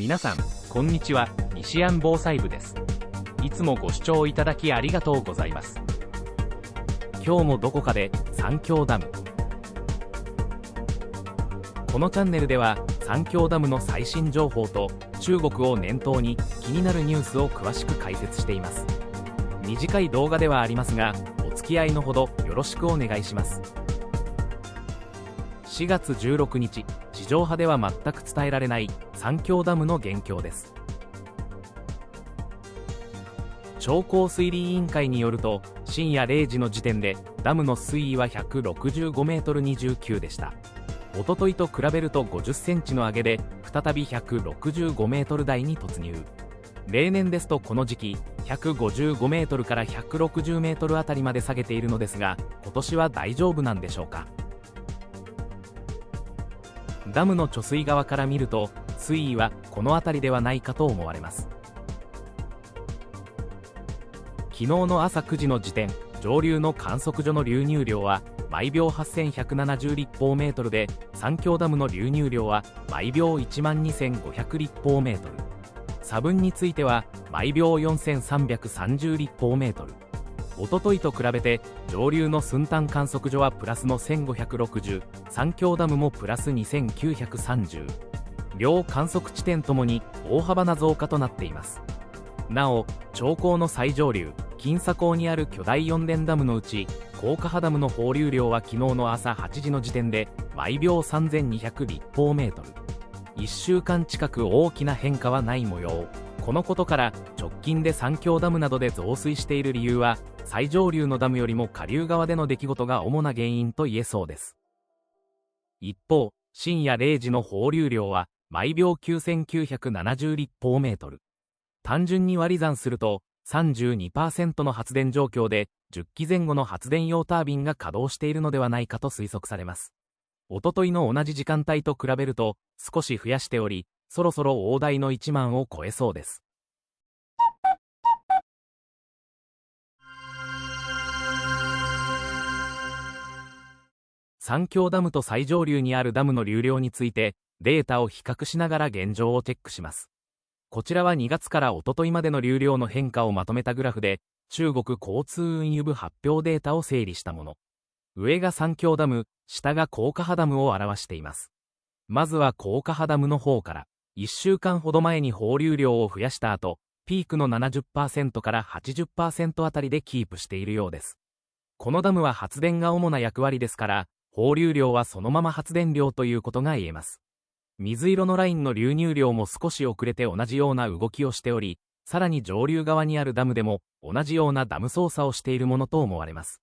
皆さん、こんにちは。西安防災部です。いつもご視聴いただきありがとうございます。今日もどこかで三峡ダム。このチャンネルでは三峡ダムの最新情報と中国を念頭に気になるニュースを詳しく解説しています。短い動画ではありますが、お付き合いのほどよろしくお願いします。4月16日、地上波では全く伝えられない三峡ダムの現況です。長江水利委員会によると、深夜0時の時点でダムの水位は165メートル29でした。おとといと比べると50センチの上げで再び165メートル台に突入。例年ですとこの時期155メートルから160メートルあたりまで下げているのですが、今年は大丈夫なんでしょうか。ダムの貯水側から見ると水位はこの辺りではないかと思われます。昨日の朝9時の時点、上流の観測所の流入量は毎秒8170立方メートルで、三峡ダムの流入量は毎秒12500立方メートル、差分については毎秒4330立方メートル。おとといと比べて上流の寸丹観測所はプラスの1560、三峡ダムもプラス2930、両観測地点ともに大幅な増加となっています。なお、長江の最上流金沙江にある巨大4電ダムのうち高架波ダムの放流量は昨日の朝8時の時点で毎秒3200立方メートル。1週間近く大きな変化はない模様。このことから直近で三峡ダムなどで増水している理由は、最上流のダムよりも下流側での出来事が主な原因と言えそうです。一方、深夜0時の放流量は毎秒9970立方メートル。単純に割り算すると 32% の発電状況で10基前後の発電用タービンが稼働しているのではないかと推測されます。おとといの同じ時間帯と比べると少し増やしており、そろそろ大台の1万を超えそうです。三峡ダムと最上流にあるダムの流量についてデータを比較しながら現状をチェックします。こちらは2月からおとといまでの流量の変化をまとめたグラフで、中国交通運輸部発表データを整理したもの。上が三峡ダム、下が高架波ダムを表しています。まずは高架波ダムの方から、1週間ほど前に放流量を増やした後、ピークの 70% から 80% あたりでキープしているようです。このダムは発電が主な役割ですから、放流量はそのまま発電量ということが言えます。水色のラインの流入量も少し遅れて同じような動きをしており、さらに上流側にあるダムでも同じようなダム操作をしているものと思われます。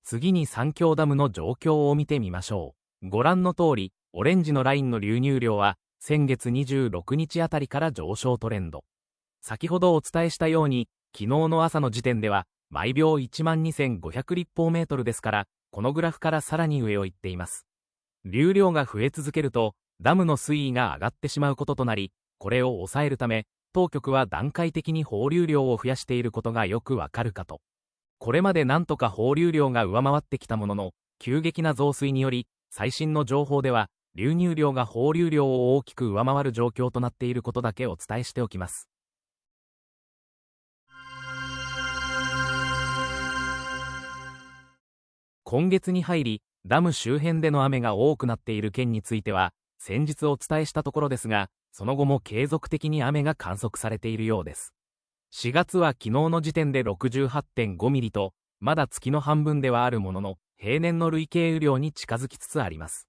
次に三峡ダムの状況を見てみましょう。ご覧の通り、オレンジのラインの流入量は先月26日あたりから上昇トレンド。先ほどお伝えしたように、昨日の朝の時点では毎秒12500立方メートルですから、このグラフからさらに上を行っています。流量が増え続けると、ダムの水位が上がってしまうこととなり、これを抑えるため、当局は段階的に放流量を増やしていることがよくわかるかと。これまでなんとか放流量が上回ってきたものの、急激な増水により、最新の情報では、流入量が放流量を大きく上回る状況となっていることだけお伝えしておきます。今月に入り、ダム周辺での雨が多くなっている県については、先日お伝えしたところですが、その後も継続的に雨が観測されているようです。4月は昨日の時点で 68.5 ミリと、まだ月の半分ではあるものの、平年の累計雨量に近づきつつあります。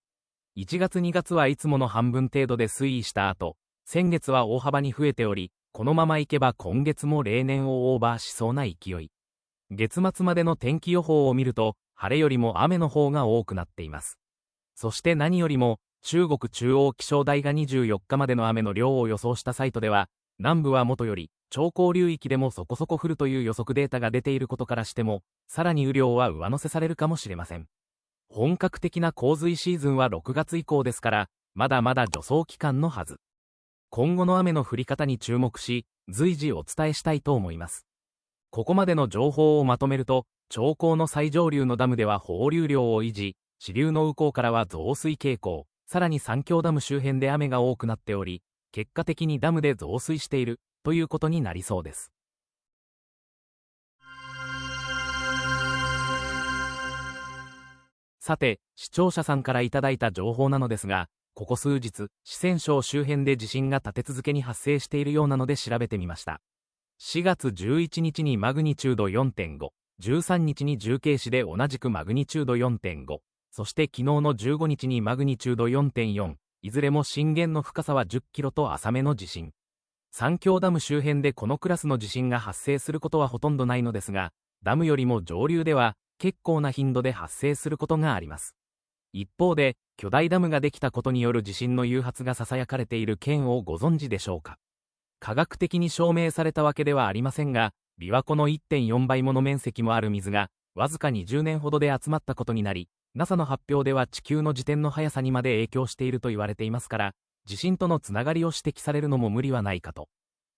1月2月はいつもの半分程度で推移した後、先月は大幅に増えており、このままいけば今月も例年をオーバーしそうな勢い。月末までの天気予報を見ると、晴れよりも雨の方が多くなっています。そして何よりも、中国中央気象台が24日までの雨の量を予想したサイトでは、南部はもとより長江流域でもそこそこ降るという予測データが出ていることからしても、さらに雨量は上乗せされるかもしれません。本格的な洪水シーズンは6月以降ですから、まだまだ助走期間のはず。今後の雨の降り方に注目し、随時お伝えしたいと思います。ここまでの情報をまとめると、長江の最上流のダムでは放流量を維持、支流の右溝からは増水傾向、さらに三峡ダム周辺で雨が多くなっており、結果的にダムで増水しているということになりそうです。さて、視聴者さんからいただいた情報なのですが、ここ数日、四川省周辺で地震が立て続けに発生しているようなので調べてみました。4月11日にマグニチュード 4.5、13日に重慶市で同じくマグニチュード 4.5、そして昨日の15日にマグニチュード 4.4、いずれも震源の深さは10キロと浅めの地震。三峡ダム周辺でこのクラスの地震が発生することはほとんどないのですが、ダムよりも上流では結構な頻度で発生することがあります。一方で、巨大ダムができたことによる地震の誘発が囁かれている件をご存知でしょうか。科学的に証明されたわけではありませんが、琵琶湖の 1.4 倍もの面積もある水が、わずか20年ほどで集まったことになり、NASA の発表では地球の自転の速さにまで影響していると言われていますから、地震とのつながりを指摘されるのも無理はないかと。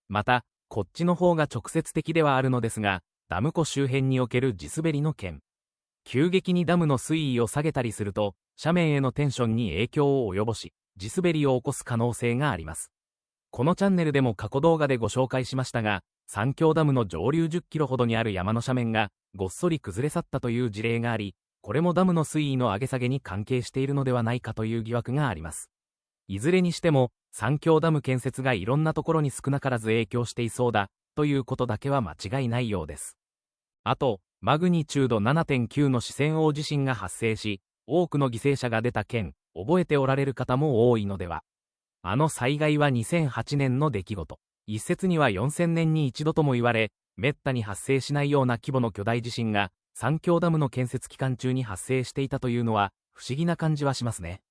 また、こっちの方が直接的ではあるのですが、ダム湖周辺における地滑りの件。急激にダムの水位を下げたりすると、斜面へのテンションに影響を及ぼし、地滑りを起こす可能性があります。このチャンネルでも過去動画でご紹介しましたが、三峡ダムの上流10キロほどにある山の斜面が、ごっそり崩れ去ったという事例があり、これもダムの水位の上げ下げに関係しているのではないかという疑惑があります。いずれにしても、三峡ダム建設がいろんなところに少なからず影響していそうだ、ということだけは間違いないようです。あと、マグニチュード 7.9 の四川大地震が発生し、多くの犠牲者が出た件、覚えておられる方も多いのでは。あの災害は2008年の出来事。一説には4000年に一度とも言われ、めったに発生しないような規模の巨大地震が、三峡ダムの建設期間中に発生していたというのは、不思議な感じはしますね。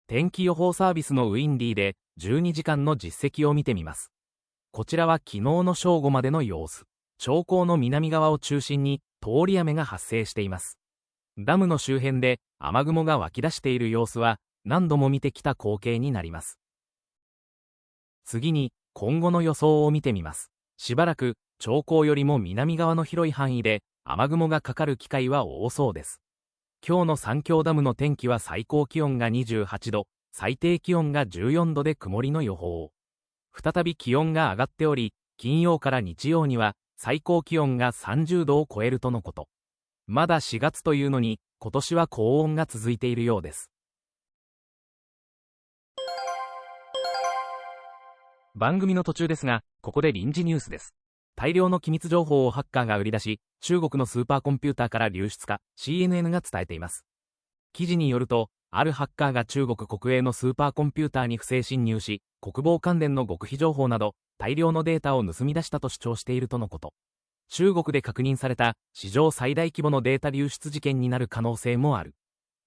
天気予報サービスのウィンディで12時間の実績を見てみます。こちらは昨日の正午までの様子。長江の南側を中心に通り雨が発生しています。ダムの周辺で雨雲が湧き出している様子は何度も見てきた光景になります。次に今後の予想を見てみます。しばらく長江よりも南側の広い範囲で雨雲がかかる機会は多そうです。今日の三峡ダムの天気は最高気温が28度、最低気温が14度で曇りの予報。再び気温が上がっており、金曜から日曜には最高気温が30度を超えるとのこと。まだ4月というのに、今年は高温が続いているようです。番組の途中ですが、ここで臨時ニュースです。大量の機密情報をハッカーが売り出し、中国のスーパーコンピューターから流出か、CNN が伝えています。記事によると、あるハッカーが中国国営のスーパーコンピューターに不正侵入し、国防関連の極秘情報など、大量のデータを盗み出したと主張しているとのこと。中国で確認された、史上最大規模のデータ流出事件になる可能性もある。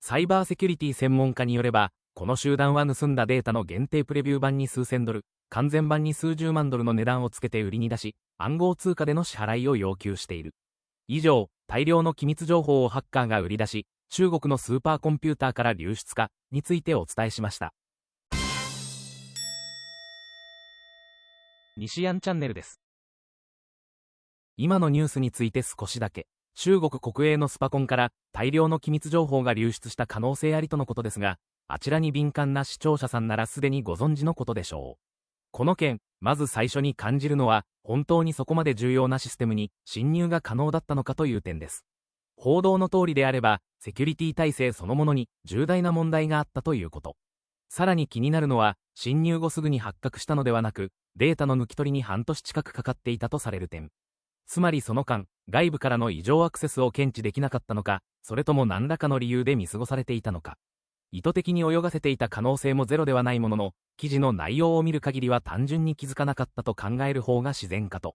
サイバーセキュリティ専門家によれば、この集団は盗んだデータの限定プレビュー版に数千ドル、完全版に数十万ドルの値段をつけて売りに出し、暗号通貨での支払いを要求している。以上、大量の機密情報をハッカーが売り出し、中国のスーパーコンピューターから流出かについてお伝えしました。西安チャンネルです。今のニュースについて少しだけ。中国国営のスパコンから大量の機密情報が流出した可能性ありとのことですが、あちらに敏感な視聴者さんならすでにご存知のことでしょう。この件、まず最初に感じるのは、本当にそこまで重要なシステムに侵入が可能だったのかという点です。報道の通りであれば、セキュリティ体制そのものに重大な問題があったということ。さらに気になるのは、侵入後すぐに発覚したのではなく、データの抜き取りに半年近くかかっていたとされる点。つまりその間、外部からの異常アクセスを検知できなかったのか、それとも何らかの理由で見過ごされていたのか。意図的に泳がせていた可能性もゼロではないものの、記事の内容を見る限りは単純に気づかなかったと考える方が自然かと。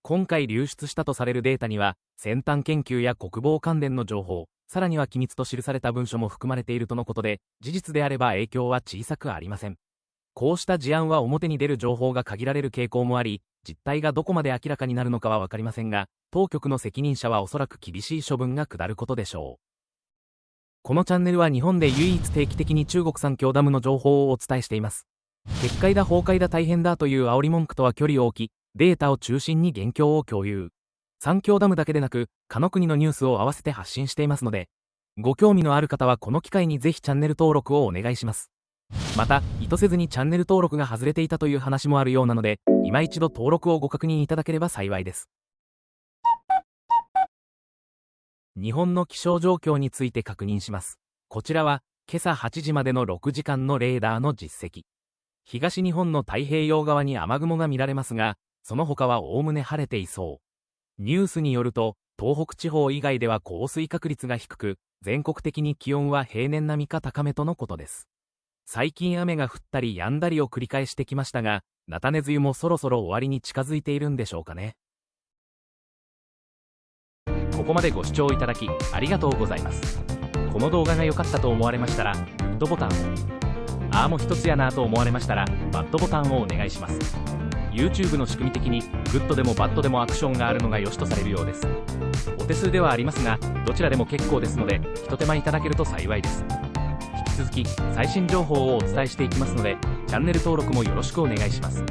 今回流出したとされるデータには、先端研究や国防関連の情報、さらには機密と記された文書も含まれているとのことで、事実であれば影響は小さくありません。こうした事案は表に出る情報が限られる傾向もあり、実態がどこまで明らかになるのかはわかりませんが、当局の責任者はおそらく厳しい処分が下ることでしょう。このチャンネルは日本で唯一定期的に中国三峡ダムの情報をお伝えしています。決壊だ崩壊だ大変だという煽り文句とは距離を置き、データを中心に現況を共有。三峡ダムだけでなく、他の国のニュースを合わせて発信していますので、ご興味のある方はこの機会にぜひチャンネル登録をお願いします。また、意図せずにチャンネル登録が外れていたという話もあるようなので、今一度登録をご確認いただければ幸いです。日本の気象状況について確認します。こちらは、今朝8時までの6時間のレーダーの実績。東日本の太平洋側に雨雲が見られますが、その他はおおむね晴れていそう。ニュースによると、東北地方以外では降水確率が低く、全国的に気温は平年並みか高めとのことです。最近雨が降ったり止んだりを繰り返してきましたが、菜種梅雨もそろそろ終わりに近づいているんでしょうかね。ここまでご視聴いただき、ありがとうございます。この動画が良かったと思われましたら、グッドボタンを。ああも一つやなと思われましたら、バッドボタンをお願いします。YouTube の仕組み的に、グッドでもバッドでもアクションがあるのが良しとされるようです。お手数ではありますが、どちらでも結構ですので、一手間いただけると幸いです。引き続き、最新情報をお伝えしていきますので、チャンネル登録もよろしくお願いします。